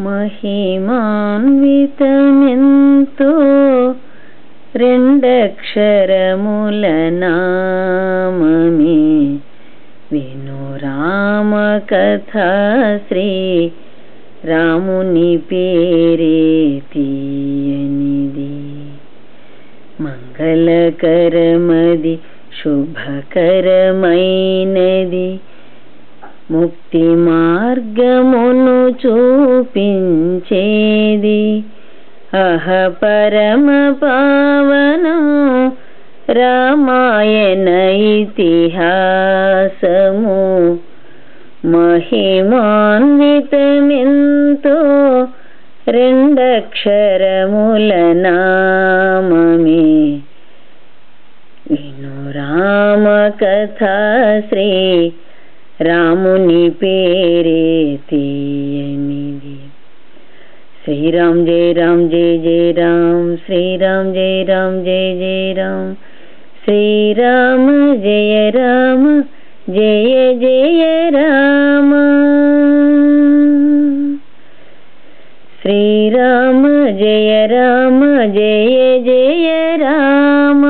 మహిమాన్వితమెంతో రెండక్షరముల నామమే విను రామ కథా శ్రీ రాముని పేరే తీయనిది. మంగళకరమది శుభకరమైనది ముక్తి మార్గమును చూపించేది. అహ పరమ పావనం రామాయణ ఇతిహాసము మహిమాన్వితమెంతో రెండక్షరముల నామమే విను రామ కథా శ్రీ రాముని పేరే తీయనిది. శ్రీరామ్ జయ రామ్ జయ జయ రామ్, శ్రీరామ్ జయ రామ్ జయ జయ రామ్, శ్రీరామ జయ రామ జయ జయ రామ, శ్రీరామ జయ రామ జయ జయ రామ.